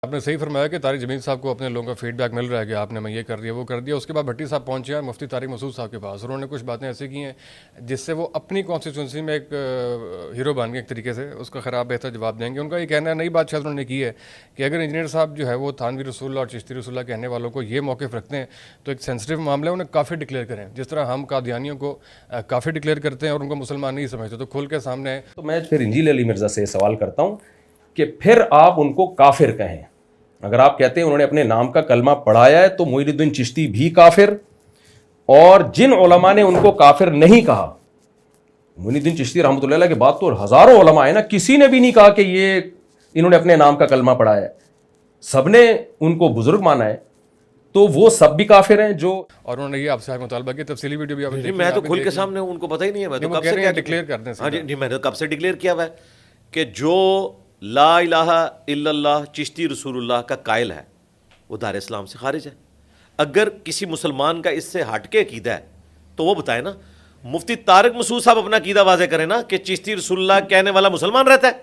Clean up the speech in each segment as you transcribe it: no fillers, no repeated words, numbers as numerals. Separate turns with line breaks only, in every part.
آپ نے صحیح فرمایا کہ طارق جمیل صاحب کو اپنے لوگوں کا فیڈ بیک مل رہا ہے کہ آپ نے میں یہ کر دیا وہ کر دیا. اس کے بعد بھٹی صاحب پہنچے ہیں مفتی طارق مسعود صاحب کے پاس, انہوں نے کچھ باتیں ایسی کی ہیں جس سے وہ اپنی کانسٹیٹوئنسی میں ایک ہیرو بن گئے ایک طریقے سے, اس کا خراب بہتر جواب دیں گے. ان کا یہ کہنا ہے, نئی بات شاید انہوں نے کی ہے کہ اگر انجینئر صاحب جو ہے وہ تھانوی رسول اللہ اور چشتی رسول اللہ کہنے والوں کو یہ موقف رکھتے ہیں تو ایک سینسٹیو معاملہ ہے, انہیں کافر ڈکلیئر کریں. جس طرح ہم قادیانیوں کو کافر ڈکلیئر کرتے ہیں اور ان کو مسلمان نہیں سمجھتے, تو کھل کے سامنے ہے.
تو میں پھر انجیل علی مرزا سے سوال کرتا ہوں کہ پھر آپ ان کو کافر کہیں. اگر آپ کہتے ہیں انہوں نے اپنے نام کا کلمہ پڑھایا ہے تو معین الدین چشتی بھی کافر, اور جن علماء نے ان کو کافر نہیں کہا, معین الدین چشتی رحمۃ اللہ علیہ کے بعد تو ہزاروں علماء ہیں نا, کسی نے بھی نہیں کہا کہ یہ انہوں نے اپنے نام کا کلمہ پڑھایا ہے, سب نے ان کو بزرگ مانا ہے, تو وہ سب بھی کافر ہیں جو.
اور انہوں نے یہ آپ سے مطالبہ کی تفصیلی ویڈیو بھی آپ نے
میں تو کھل کے سامنے ان کو پتہ ہی نہیں ہے, میں تو کب سے کیا
ڈکلیئر کرتے ہیں.
ہاں جی, میں نے کب سے ڈکلیئر کیا ہوا ہے کہ جو لا الہ الا اللہ چشتی رسول اللہ کا قائل ہے وہ دار اسلام سے خارج ہے. اگر کسی مسلمان کا اس سے ہٹ کے عقیدہ ہے تو وہ بتائے نا, مفتی طارق مسعود صاحب اپنا عقیدہ واضح کریں نا کہ چشتی رسول اللہ کہنے والا مسلمان رہتا ہے.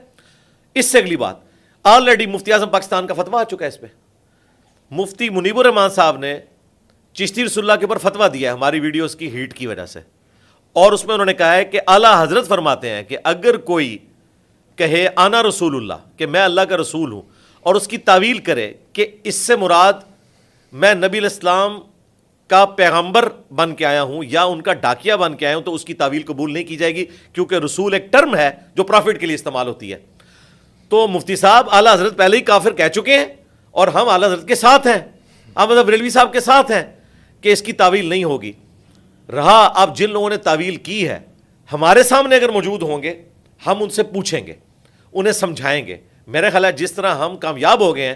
اس سے اگلی بات, آلریڈی مفتی اعظم پاکستان کا فتویٰ آ چکا ہے اس پہ. مفتی منیب الرحمان صاحب نے چشتی رسول اللہ کے اوپر فتویٰ دیا ہے ہماری ویڈیوز کی ہیٹ کی وجہ سے, اور اس میں انہوں نے کہا ہے کہ اعلیٰ حضرت فرماتے ہیں کہ اگر کوئی کہے آنا رسول اللہ, کہ میں اللہ کا رسول ہوں, اور اس کی تعویل کرے کہ اس سے مراد میں نبی علیہ السلام کا پیغمبر بن کے آیا ہوں یا ان کا ڈاکیا بن کے آیا ہوں, تو اس کی تعویل قبول نہیں کی جائے گی, کیونکہ رسول ایک ٹرم ہے جو پرافٹ کے لیے استعمال ہوتی ہے. تو مفتی صاحب اعلیٰ حضرت پہلے ہی کافر کہہ چکے ہیں, اور ہم اعلیٰ حضرت کے ساتھ ہیں, احمد بریلوی صاحب کے ساتھ ہیں کہ اس کی تعویل نہیں ہوگی. رہا اب جن لوگوں نے تعویل کی ہے, ہمارے سامنے اگر موجود ہوں گے ہم ان سے پوچھیں گے, انہیں سمجھائیں گے. میرے خیال ہے جس طرح ہم کامیاب ہو گئے ہیں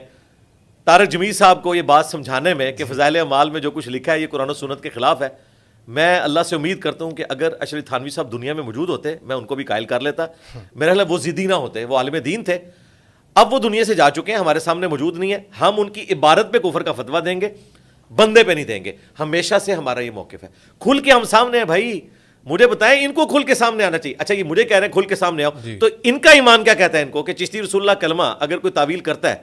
طارق جمیل صاحب کو یہ بات سمجھانے میں کہ فضائل اعمال میں جو کچھ لکھا ہے یہ قرآن و سنت کے خلاف ہے, میں اللہ سے امید کرتا ہوں کہ اگر اشرف تھانوی صاحب دنیا میں موجود ہوتے میں ان کو بھی قائل کر لیتا. میرے خیال ہے وہ ضدی نہ ہوتے, وہ عالم دین تھے. اب وہ دنیا سے جا چکے ہیں, ہمارے سامنے موجود نہیں ہے. ہم ان کی عبارت پہ کفر کا فتویٰ دیں گے, بندے پہ نہیں دیں گے. ہمیشہ سے ہمارا یہ موقف ہے. کھل کے ہم سامنے ہیں بھائی, مجھے بتائیں ان کو کھل کے سامنے آنا چاہیے. اچھا یہ مجھے کہہ رہے ہیں کھل کے سامنے آؤ, تو ان کا ایمان کیا کہتا ہے ان کو کہ چشتی رسول اللہ کلمہ اگر کوئی تعویل کرتا ہے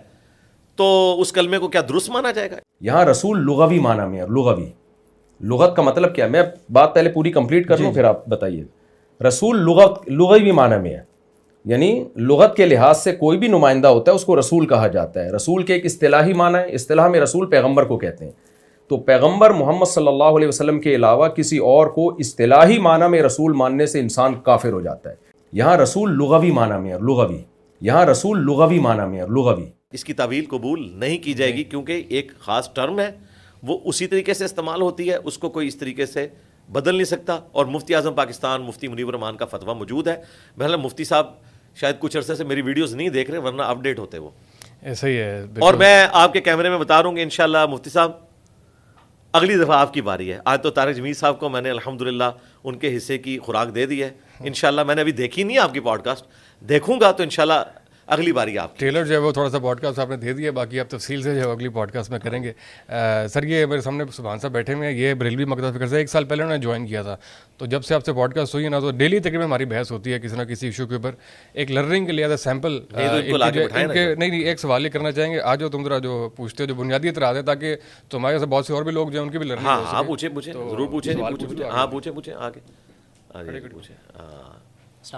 تو اس کلمے کو کیا درست مانا جائے گا؟
یہاں رسول لغوی معنی میں ہے. لغوی لغت کا مطلب کیا ہے, میں بات پہلے پوری کمپلیٹ کر لوں پھر آپ بتائیے. رسول لغوی معنی میں ہے, یعنی لغت کے لحاظ سے کوئی بھی نمائندہ ہوتا ہے اس کو رسول کہا جاتا ہے. رسول کے ایک اصطلاحی معنی ہے, اصطلاح میں رسول پیغمبر کو کہتے ہیں. تو پیغمبر محمد صلی اللہ علیہ وسلم کے علاوہ کسی اور کو اصطلاحی معنی میں رسول ماننے سے انسان کافر ہو جاتا ہے. یہاں رسول لغوی معنی میں ہے, لغوی. یہاں رسول لغوی معنی میں ہے, لغوی.
اس کی تعویل قبول نہیں کی جائے گی کیونکہ ایک خاص ٹرم ہے, وہ اسی طریقے سے استعمال ہوتی ہے, اس کو کوئی اس طریقے سے بدل نہیں سکتا. اور مفتی اعظم پاکستان مفتی منیب الرحمان کا فتویٰ موجود ہے. بہرحال مفتی صاحب شاید کچھ عرصے سے میری ویڈیوز نہیں دیکھ رہے, ورنہ اپڈیٹ ہوتے وہ.
ایسا ہی ہے.
اور میں آپ کے کیمرے میں بتا رہا ہوں کہ انشاءاللہ مفتی صاحب اگلی دفعہ آپ کی باری ہے. آج تو طارق جمیل صاحب کو میں نے الحمدللہ ان کے حصے کی خوراک دے دی ہے. انشاءاللہ میں نے ابھی دیکھی نہیں آپ کی پوڈ کاسٹ, دیکھوں گا تو انشاءاللہ اگلی باری آپ
ٹریلر جو ہے وہ تھوڑا سا پوڈ کاسٹ آپ نے دے دیا, باقی آپ تفصیل سے جو ہے اگلی پوڈ کاسٹ میں کریں گے. سر یہ میرے سامنے سبحان صاحب بیٹھے ہوئے ہیں, یہ بریلوی مکتب فکر سے 1 سال پہلے انہوں نے جوائن کیا تھا. تو جب سے آپ سے پوڈ کاسٹ ہوئی ہے نا, تو ڈیلی تقریباً ہماری بحث ہوتی ہے کسی نہ کسی ایشو کے اوپر. ایک لرننگ کے لیے ایز اے سیمپل نہیں ایک سوال یہ کرنا چاہیں گے, آج جو تم ذرا جو پوچھتے ہو جو بنیادی اعتراض ہے, تاکہ تمہارے سے بہت سے اور بھی لوگ جو ہیں ان کی بھی لرننگ.
ہاں پوچھیں ضرور پوچھیں. ہاں پوچھیں آگے پوچھیں.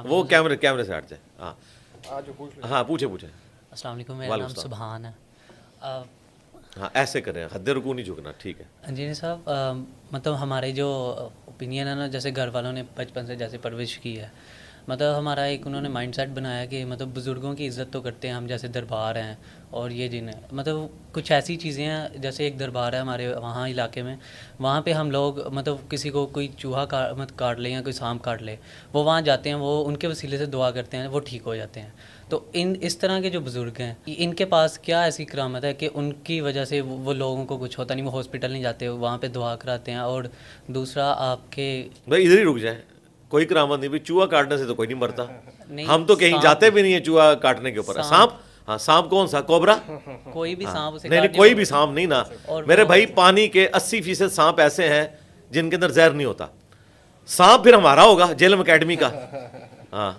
وہ کیمرے سے ہٹ جائے. ہاں پوچھیں.
السلام علیکم, میرا نام سبحان ہے.
ہاں ایسے کریں, حد رکوع نہیں جھکنا, ٹھیک ہے
جی صاحب. مطلب ہمارے جو اوپینین ہے نا, جیسے گھر والوں نے بچپن سے جیسے پرورش کی ہے, مطلب ہمارا ایک انہوں نے مائنڈ سیٹ بنایا کہ مطلب بزرگوں کی عزت تو کرتے ہیں ہم, جیسے دربار ہیں اور یہ جن ہیں, مطلب کچھ ایسی چیزیں ہیں جیسے ایک دربار ہے ہمارے وہاں علاقے میں, وہاں پہ ہم لوگ مطلب کسی کو کوئی چوہا کاٹ لے یا کوئی سانپ کاٹ لے, وہ وہاں جاتے ہیں, وہ ان کے وسیلے سے دعا کرتے ہیں, وہ ٹھیک ہو جاتے ہیں. تو اس طرح کے جو بزرگ ہیں ان کے پاس کیا ایسی کرامت ہے کہ ان کی وجہ سے وہ لوگوں کو کچھ ہوتا نہیں, وہ ہاسپٹل نہیں جاتے, وہاں پہ دعا کراتے ہیں. اور دوسرا آپ کے
بھائی ادھر ہی رک جائیں, کوئی کرامت نہیں. چوہا کاٹنے سے تو کوئی نہیں مرتا, ہم تو کہیں جاتے بھی نہیں ہیں چوہا کاٹنے کے اوپر. سانپ, ہاں سانپ کون سا, کوبرا,
کوئی بھی سانپ
نہیں کوئی بھی سانپ نہیں نا میرے بھائی. پانی کے 80% سانپ ایسے ہیں جن کے اندر زہر نہیں ہوتا. سانپ پھر ہمارا ہوگا جیلم اکیڈمی کا. ہاں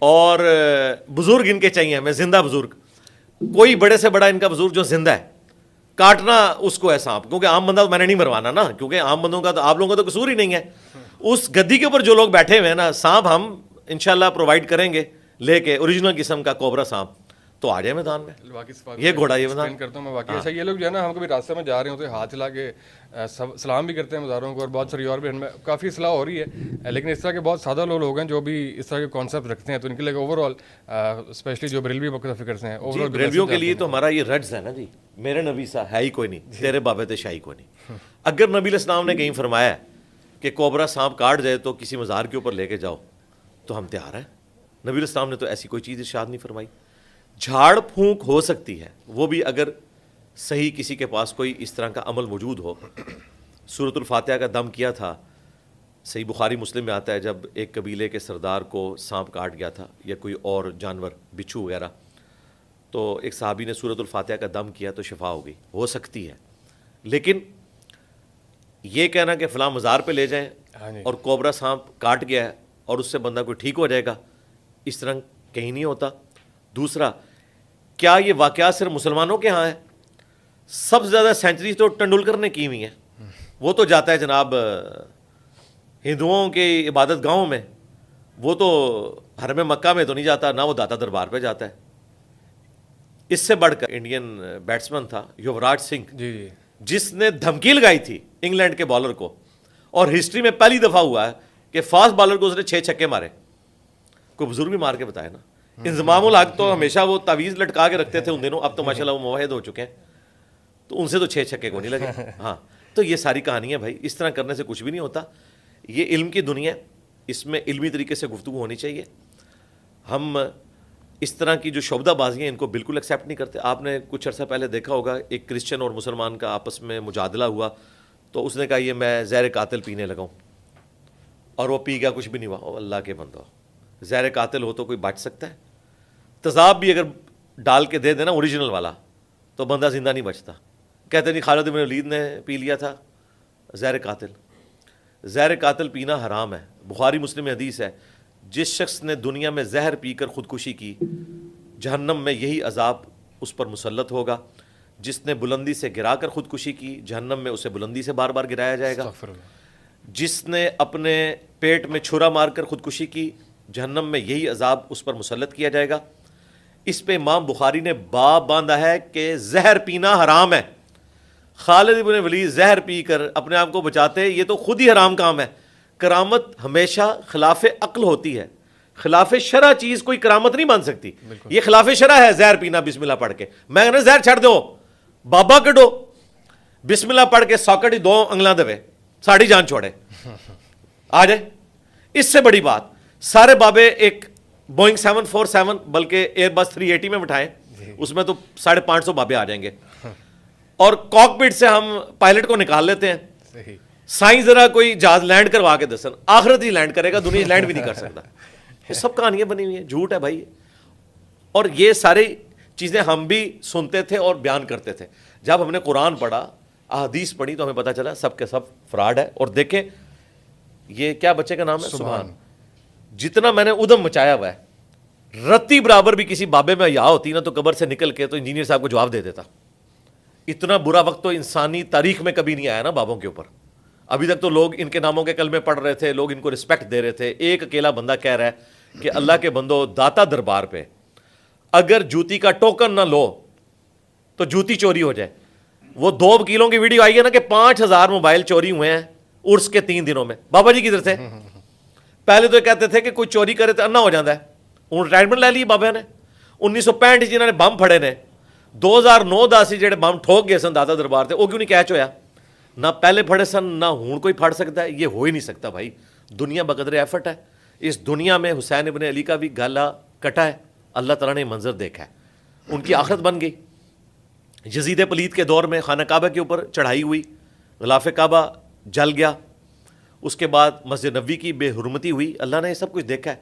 اور بزرگ ان کے چاہیے ہمیں, زندہ بزرگ. کوئی بڑے سے بڑا ان کا بزرگ جو زندہ ہے کاٹنا اس کو ہے سانپ, کیونکہ عام بندہ تو میں نے نہیں مروانا نا, کیونکہ عام بندوں کا تو آپ لوگوں کا تو قصور ہی نہیں ہے. اس گدی کے اوپر جو لوگ بیٹھے ہوئے ہیں نا, سانپ ہم انشاءاللہ پرووائڈ کریں گے لے کے اوریجنل قسم کا کوبرا سانپ, تو آ جائے میدان میں. یہ گھوڑا یہ میدان
کرتا ہوں میں واقعی. اچھا یہ لوگ جو ہے نا, ہم کبھی راستے میں جا رہے ہوتے ہیں, ہاتھ ہلا کے سلام بھی کرتے ہیں مزاروں کو, اور بہت ساری اور بھی ان میں کافی اصلاح ہو رہی ہے, لیکن اس طرح کے بہت سادہ لوگ ہیں جو بھی اس طرح کے کانسیپٹ رکھتے ہیں, تو ان کے لیے اوور آل اسپیشلی جو بریلوی وقت فکرس ہیں اوور آل
بریلویوں کے لیے تو ہمارا یہ رڈز ہے نا جی, میرے نبی سا ہے ہی کوئی نہیں, تیرے بابے تے شاہی کوئی نہیں. اگر نبی علیہ السلام نے کہیں فرمایا کہ کوبرا سانپ کاٹ جائے تو کسی مزار کے اوپر لے کے جاؤ, تو ہم تیار ہیں. نبی علیہ السلام نے تو ایسی کوئی چیز ارشاد نہیں فرمائی. جھاڑ پھونک ہو سکتی ہے, وہ بھی اگر صحیح کسی کے پاس کوئی اس طرح کا عمل موجود ہو. سورۃ الفاتحہ کا دم کیا تھا, صحیح بخاری مسلم میں آتا ہے, جب ایک قبیلے کے سردار کو سانپ کاٹ گیا تھا یا کوئی اور جانور بچھو وغیرہ, تو ایک صحابی نے سورۃ الفاتحہ کا دم کیا تو شفا ہو گئی. ہو سکتی ہے, لیکن یہ کہنا کہ فلاں مزار پہ لے جائیں اور کوبرا سانپ کاٹ گیا ہے اور اس سے بندہ کوئی ٹھیک ہو جائے گا, اس طرح کہیں نہیں ہوتا. دوسرا, کیا یہ واقعات صرف مسلمانوں کے ہاں ہے؟ سب سے زیادہ سینچری تو ٹنڈولکر نے کی ہوئی ہیں. وہ تو جاتا ہے جناب ہندوؤں کے عبادت گاہوں میں, وہ تو حرم مکہ میں تو نہیں جاتا, نہ وہ داتا دربار پہ جاتا ہے. اس سے بڑھ کر انڈین بیٹسمین تھا یوراج سنگھ,
جی
جس نے دھمکی لگائی تھی انگلینڈ کے بالر کو, اور ہسٹری میں پہلی دفعہ ہوا ہے کہ فاسٹ بالر کو اس نے 6 چھکے مارے. کوئی بزرگ بھی مار کے بتایا نا. انضمام الحق تو ہمیشہ وہ تعویذ لٹکا کے رکھتے تھے ان دنوں, اب تو ماشاءاللہ وہ موحد ہو چکے ہیں, تو ان سے تو 6 چھکے کو نہیں لگے. ہاں, تو یہ ساری کہانی ہے بھائی, اس طرح کرنے سے کچھ بھی نہیں ہوتا. یہ علم کی دنیا, اس میں علمی طریقے سے گفتگو ہونی چاہیے. ہم اس طرح کی جو شعبدہ بازیاں ان کو بالکل ایکسیپٹ نہیں کرتے. آپ نے کچھ عرصہ پہلے دیکھا ہوگا, ایک کرسچن اور مسلمان کا آپس میں مجادلہ ہوا, تو اس نے کہا یہ میں زہر قاتل پینے لگاؤں, اور وہ پی گیا, کچھ بھی نہیں ہوا. او اللہ کے بندو, زہر قاتل ہو تو کوئی بچ سکتا ہے؟ تیزاب بھی اگر ڈال کے دے دینا اوریجنل والا تو بندہ زندہ نہیں بچتا. کہتے نہیں خالد بن ولید نے پی لیا تھا زہر قاتل. زہر قاتل پینا حرام ہے. بخاری مسلم میں حدیث ہے, جس شخص نے دنیا میں زہر پی کر خودکشی کی, جہنم میں یہی عذاب اس پر مسلط ہوگا. جس نے بلندی سے گرا کر خودکشی کی, جہنم میں اسے بلندی سے بار بار گرایا جائے گا. جس نے اپنے پیٹ میں چھرا مار کر خودکشی کی, جہنم میں یہی عذاب اس پر مسلط کیا جائے گا. اس پہ امام بخاری نے باب باندھا ہے کہ زہر پینا حرام ہے. خالد بن ولید زہر پی کر اپنے آپ کو بچاتے, یہ تو خود ہی حرام کام ہے. کرامت ہمیشہ خلاف عقل ہوتی ہے, خلاف شرع چیز کوئی کرامت نہیں بن سکتی. یہ خلاف شرع ہے زہر پینا بسم اللہ پڑھ کے. میں کہنا زہر چھڑ دو, بابا کڈو, بسم اللہ پڑھ کے ساکٹ ہی 2 انگلاں دے, ساڑی جان چھوڑے, آ جائے. اس سے بڑی بات, سارے بابے ایک بوئنگ 747 بلکہ ایئر بس 380 میں بٹھائیں, اس میں تو 550 بابے آ جائیں گے, اور کاک پٹ سے ہم پائلٹ کو نکال لیتے ہیں. سائنس ذرا کوئی جہاز لینڈ کروا کے دسن, آخرت ہی لینڈ کرے گا, دنیا لینڈ بھی نہیں کر سکتا. یہ سب کہانیاں بنی ہوئی ہیں, جھوٹ ہے بھائی. اور یہ ساری چیزیں ہم بھی سنتے تھے اور بیان کرتے تھے. جب ہم نے قرآن پڑھا, احادیث پڑھی, تو ہمیں پتہ چلا سب کے سب فراڈ ہے. اور دیکھیں یہ کیا بچے کا نام ہے, سبحان. جتنا میں نے ادم مچایا ہوا ہے, رتی برابر بھی کسی بابے میں یا ہوتی نا, تو قبر سے نکل کے تو انجینئر صاحب کو جواب دے دیتا. اتنا برا وقت تو انسانی تاریخ میں کبھی نہیں آیا نا بابوں کے اوپر. ابھی تک تو لوگ ان کے ناموں کے کلمے پڑھ رہے تھے, لوگ ان کو رسپیکٹ دے رہے تھے. ایک اکیلا بندہ کہہ رہا ہے کہ اللہ کے بندو, داتا دربار پہ اگر جوتی کا ٹوکن نہ لو تو جوتی چوری ہو جائے. وہ 2 وکیلوں کی ویڈیو آئی ہے نا کہ 5000 موبائل چوری ہوئے ہیں عرس کے 3 دنوں میں. بابا جی کدھر تھے؟ پہلے تو کہتے تھے کہ کوئی چوری کرے تو انا ہو جاتا ہے, ہوں ریٹائرمنٹ لے لی بابے نے. 1965 جنہوں نے بم پھڑے نے, 2009-10 جڑے بم ٹھوک گئے سن داتا دربار سے, وہ کیوں نہیں کیچ ہویا؟ نہ پہلے پھڑے سن, نہ ہوں کوئی پھڑ سکتا ہے. یہ ہو ہی نہیں سکتا بھائی. دنیا بقدر ایفرٹ ہے. اس دنیا میں حسین ابن علی کا بھی گالا کٹا ہے, اللہ تعالیٰ نے منظر دیکھا ہے, ان کی آخرت بن گئی. یزید پلید کے دور میں خانہ کعبہ کے اوپر چڑھائی ہوئی, غلاف کعبہ جل گیا, اس کے بعد مسجد نبوی کی بے حرمتی ہوئی. اللہ نے یہ سب کچھ دیکھا ہے.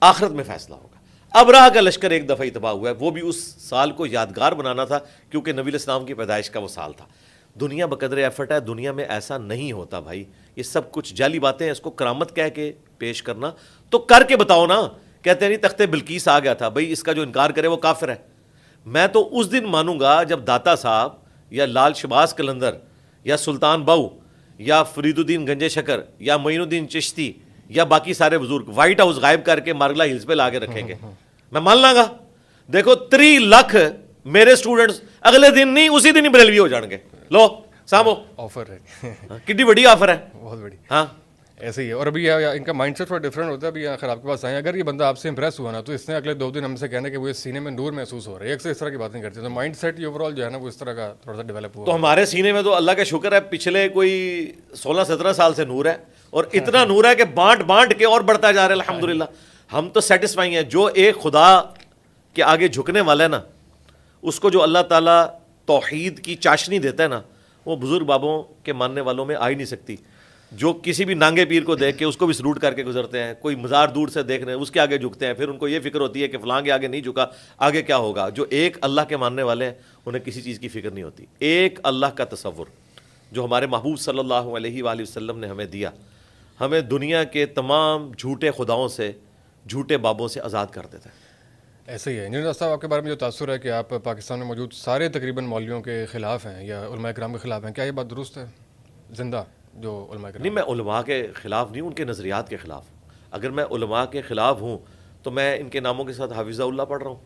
آخرت میں فیصلہ ہوگا. ابراہ کا لشکر ایک دفعہ تباہ ہوا ہے, وہ بھی اس سال کو یادگار بنانا تھا کیونکہ نبی علیہ السلام کی پیدائش کا وہ سال تھا. دنیا بقدر ایفرٹ ہے. دنیا میں ایسا نہیں ہوتا بھائی. یہ سب کچھ جعلی باتیں ہیں. اس کو کرامت کہہ کے پیش کرنا تو کر کے بتاؤ نا. کہتے ہیں نہیں تخت بلقیس آ گیا تھا, بھائی اس کا جو انکار کرے وہ کافر ہے. میں تو اس دن مانوں گا جب داتا صاحب یا لال شباز قلندر یا سلطان بہو یا فرید الدین گنجے شکر یا معین الدین چشتی یا باقی سارے بزرگ وائٹ ہاؤس غائب کر کے مارگلا ہلز پہ لا کے رکھیں گے. میں مان لاں گا. دیکھو 3 لاکھ میرے اسٹوڈنٹس اگلے دن نہیں اسی دن ہی بریلوی ہو جان گے. لو سامو
آفر ہے
کتنی بڑی آفر ہے.
بہت بڑی.
ہاں
ایسے ہی ہے. اور ابھی ان کا مائنڈ سیٹ تھوڑا ڈفرینٹ ہوتا ہے. ابھی آخر آپ کے پاس آئیں, اگر یہ بندہ آپ سے امپریس ہوا نا تو اس نے اگلے 2 دن ہم سے کہنا کہ وہ اس سینے میں نور محسوس ہو رہا ہے. ایک سے اس طرح کی بات نہیں کرتے. تو مائنڈ سیٹ یہ اوور آل جو ہے نا وہ اس طرح کا تھوڑا سا ڈیولپ ہوا.
تو ہمارے سینے میں تو اللہ کا شکر ہے پچھلے کوئی 16-17 سال سے نور ہے, اور اتنا نور ہے کہ بانٹ کے اور بڑھتا جا رہا ہے الحمدللہ. ہم تو سیٹسفائی ہیں. جو ایک خدا کے آگے جھکنے والا ہے نا, اس کو جو اللہ تعالیٰ توحید کی چاشنی دیتا ہے نا, وہ بزرگ بابوں کے ماننے والوں میں آ ہی نہیں سکتی. جو کسی بھی نانگے پیر کو دیکھ کے اس کو بھی سلوٹ کر کے گزرتے ہیں, کوئی مزار دور سے دیکھ رہے ہیں اس کے آگے جھکتے ہیں, پھر ان کو یہ فکر ہوتی ہے کہ فلاں کے آگے نہیں جھکا آگے کیا ہوگا. جو ایک اللہ کے ماننے والے ہیں انہیں کسی چیز کی فکر نہیں ہوتی. ایک اللہ کا تصور جو ہمارے محبوب صلی اللہ علیہ وآلہ وسلم نے ہمیں دیا, ہمیں دنیا کے تمام جھوٹے خداؤں سے, جھوٹے بابوں سے آزاد کر دیتا ہے.
ایسے ہی ہے. انجینئر صاحب آپ کے بارے میں جو تاثر ہے کہ آپ پاکستان میں موجود سارے تقریباً مولویوں کے خلاف ہیں یا علماء کرام کے خلاف ہیں, کیا یہ بات درست ہے؟ زندہ جو علماء کرام.
نہیں, میں علماء کے خلاف نہیں, ان کے نظریات کے خلاف. اگر میں علماء کے خلاف ہوں تو میں ان کے ناموں کے ساتھ حافظہ اللہ پڑھ رہا ہوں.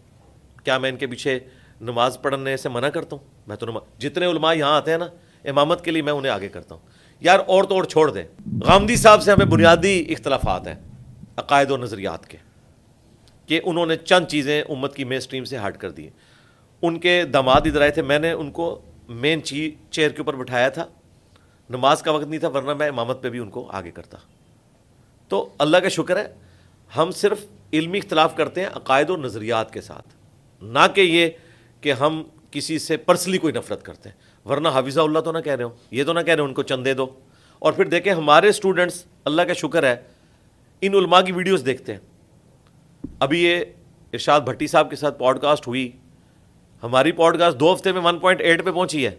کیا میں ان کے پیچھے نماز پڑھنے سے منع کرتا ہوں؟ میں تو جتنے علماء یہاں آتے ہیں نا امامت کے لیے, میں انہیں آگے کرتا ہوں. یار اور تو اور چھوڑ دیں, غامدی صاحب سے ہمیں بنیادی اختلافات ہیں عقائد و نظریات کے, کہ انہوں نے چند چیزیں امت کی مین سٹریم سے ہٹ کر دی. ان کے داماد ادھر آئے تھے, میں نے ان کو مین چیئر کے اوپر بٹھایا تھا. نماز کا وقت نہیں تھا, ورنہ میں امامت پہ بھی ان کو آگے کرتا. تو اللہ کا شکر ہے ہم صرف علمی اختلاف کرتے ہیں عقائد و نظریات کے ساتھ, نہ کہ یہ کہ ہم کسی سے پرسنلی کوئی نفرت کرتے ہیں. ورنہ حافظہ اللہ تو نہ کہہ رہے ہو, یہ تو نہ کہہ رہے ہو ان کو چندے دو. اور پھر دیکھیں ہمارے اسٹوڈنٹس اللہ کا شکر ہے ان علماء کی ویڈیوز دیکھتے ہیں. ابھی یہ ارشاد بھٹی صاحب کے ساتھ پوڈ کاسٹ ہوئی, ہماری پوڈ کاسٹ 2 ہفتے میں 1.8 پہ پہنچی ہے,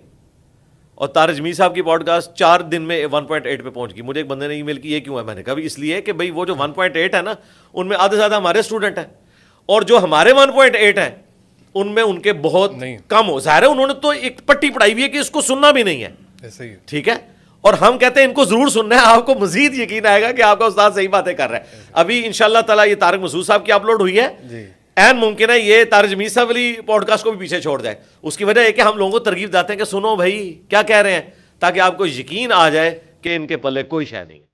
اور طارق می صاحب کی پوڈ کاسٹ 4 دن میں 1.8 پہ پہنچ گئی. مجھے ایک بندے نے ای میل کی, یہ کیوں ہے؟ میں نے کہا اس لیے کہ بھئی وہ جو 1.8 ہے نا ان میں آدھے زیادہ ہمارے اسٹوڈنٹ ہیں, اور جو ہمارے 1.8 ہیں ان میں ان کے بہت کم ہو. ظاہر ہے انہوں نے تو ایک پٹی پڑھائی ہوئی ہے کہ اس کو سننا بھی نہیں ہے.
ایسے ہی.
ٹھیک ہے, اور ہم کہتے ہیں ان کو ضرور سننا ہے. آپ کو مزید یقین آئے گا کہ آپ کا استاد صحیح باتیں کر رہا ہے. ابھی انشاءاللہ تعالی یہ طارق مسعود صاحب کی اپلوڈ ہوئی ہے, این ممکن ہے یہ طارق جمیل صاحب والی پوڈ کاسٹ کو بھی پیچھے چھوڑ جائے. اس کی وجہ یہ کہ ہم لوگوں کو ترغیب دیتے ہیں کہ سنو بھائی کیا کہہ رہے ہیں, تاکہ آپ کو یقین آ جائے کہ ان کے پلے کوئی شے نہیں ہے.